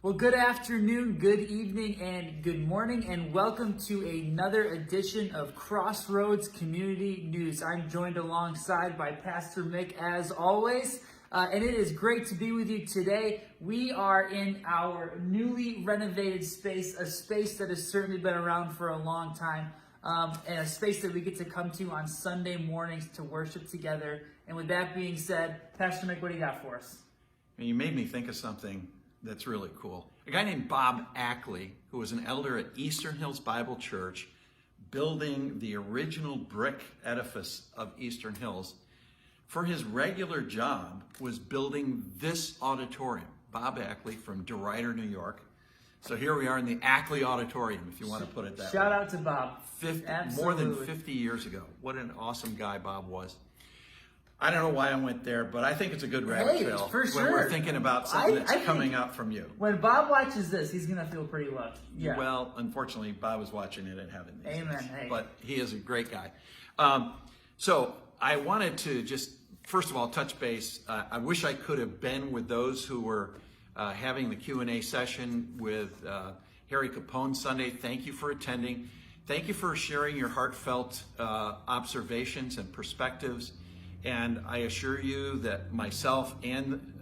Well, good afternoon, good evening, and good morning, and welcome to another edition of Crossroads Community News. I'm joined alongside by Pastor Mick as always, and it is great to be with you today. We are in our newly renovated space, a space that has certainly been around for a long time, and a space that we get to come to on Sunday mornings to worship together. And with that being said, Pastor Mick, what do you got for us? You made me think of something that's really cool. A guy named Bob Ackley, who was an elder at Eastern Hills Bible Church, building the original brick edifice of Eastern Hills, for his regular job was building this auditorium. Bob Ackley from DeRuyter, New York. So here we are in the Ackley Auditorium, if you want to put it that way. Shout out to Bob. More than 50 years ago. What an awesome guy Bob was. I don't know why I went there, but I think it's a good rabbit trail for sure. when we're thinking about something that's coming up from you. When Bob watches this, he's going to feel pretty lucky. Yeah. Well, unfortunately, Bob was watching it in heaven these Amen. days. Hey. But he is a great guy. So I wanted to just, first of all, touch base. I wish I could have been with those who were having the Q&A session with Harry Capone Sunday. Thank you for attending. Thank you for sharing your heartfelt observations and perspectives. And I assure you that myself and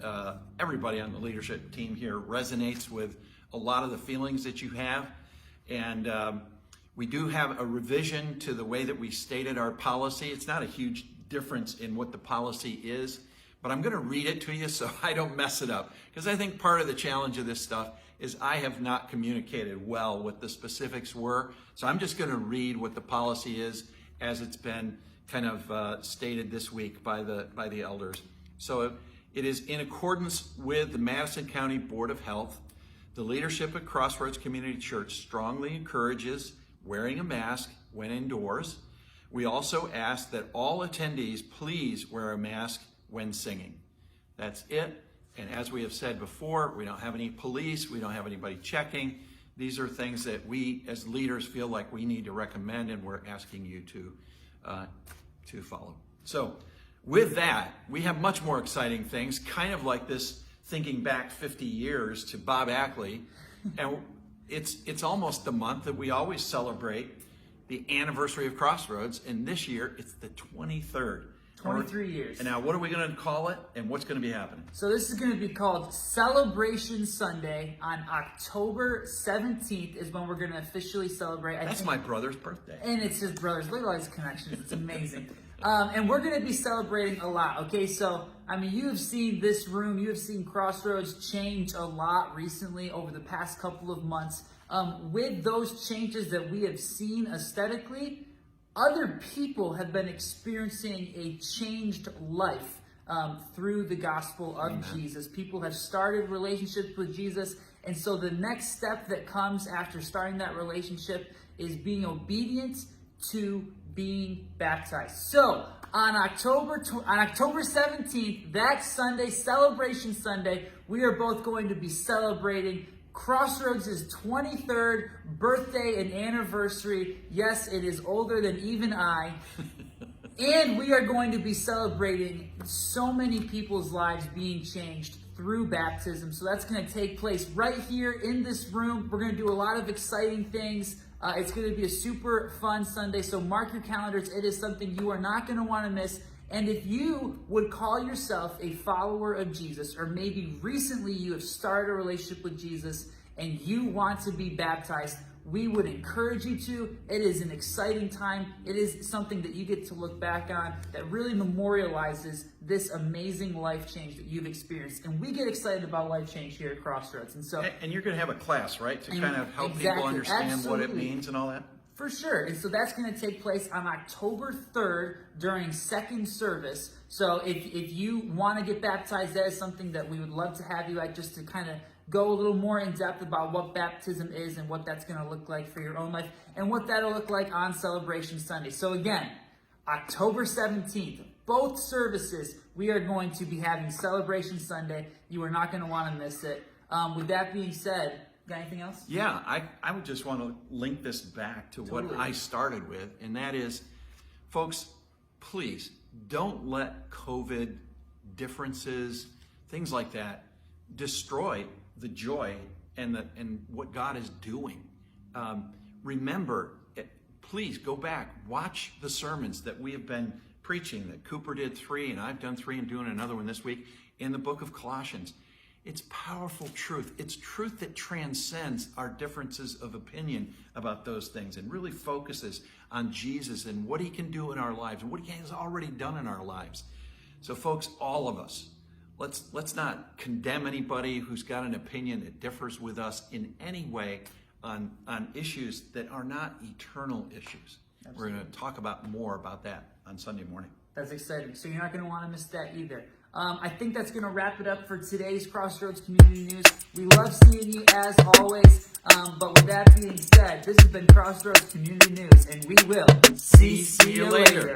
everybody on the leadership team here resonates with a lot of the feelings that you have. And we do have a revision to the way that we stated our policy. It's not a huge difference in what the policy is, but I'm going to read it to you so I don't mess it up. Because I think part of the challenge of this stuff is I have not communicated well what the specifics were. So I'm just going to read what the policy is as it's been kind of stated this week by the elders. So it is in accordance with the Madison County Board of Health. The leadership at Crossroads Community Church strongly encourages wearing a mask when indoors. We also ask that all attendees please wear a mask when singing. That's it. And as we have said before, we don't have any police, we don't have anybody checking. These are things that we as leaders feel like we need to recommend, and we're asking you to follow. So with that, we have much more exciting things, kind of like this thinking back 50 years to Bob Ackley. And it's almost the month that we always celebrate the anniversary of Crossroads. And this year, it's the 23rd. 23 years. And now what are we going to call it, and what's going to be happening? So this is going to be called Celebration Sunday. On October 17th is when we're going to officially celebrate. That's my brother's birthday. And it's his brother's. Look at all these connections. It's amazing. And we're going to be celebrating a lot. Okay, so, I mean, you have seen this room, you have seen Crossroads change a lot recently over the past couple of months. With those changes that we have seen aesthetically, other people have been experiencing a changed life through the gospel of Amen. Jesus. People have started relationships with Jesus. And so the next step that comes after starting that relationship is being obedient to being baptized. So on October 17th, that Sunday, Celebration Sunday, we are both going to be celebrating Crossroads' 23rd birthday and anniversary. Yes, it is older than even I. And we are going to be celebrating so many people's lives being changed through baptism. So that's going to take place right here in this room. We're going to do a lot of exciting things. It's going to be a super fun Sunday. So mark your calendars. It is something you are not going to want to miss. And if you would call yourself a follower of Jesus, or maybe recently you have started a relationship with Jesus and you want to be baptized, we would encourage you to. It is an exciting time. It is something that you get to look back on that really memorializes this amazing life change that you've experienced. And we get excited about life change here at Crossroads. And so, And you're going to have a class, right, to kind of help exactly, people understand what it absolutely. means and all that? For sure. And so that's going to take place on October 3rd during second service. So if you want to get baptized, that is something that we would love to have you at, just to kind of go a little more in depth about what baptism is and what that's going to look like for your own life and what that'll look like on Celebration Sunday. So again, October 17th, both services, we are going to be having Celebration Sunday. You are not going to want to miss it. With that being said, got anything else? Yeah, I would just want to link this back to what I started with, and that is, folks, please don't let COVID differences, things like that, destroy the joy and what God is doing. Remember, please go back, watch the sermons that we have been preaching, that Cooper did 3, and I've done 3 and doing another one this week in the book of Colossians. It's powerful truth. It's truth that transcends our differences of opinion about those things and really focuses on Jesus and what he can do in our lives and what he has already done in our lives. So folks, all of us, let's not condemn anybody who's got an opinion that differs with us in any way on issues that are not eternal issues. Absolutely. We're going to talk about more about that on Sunday morning. That's exciting. So you're not going to want to miss that either. I think that's going to wrap it up for today's Crossroads Community News. We love seeing you as always. But with that being said, this has been Crossroads Community News, and we will see you later.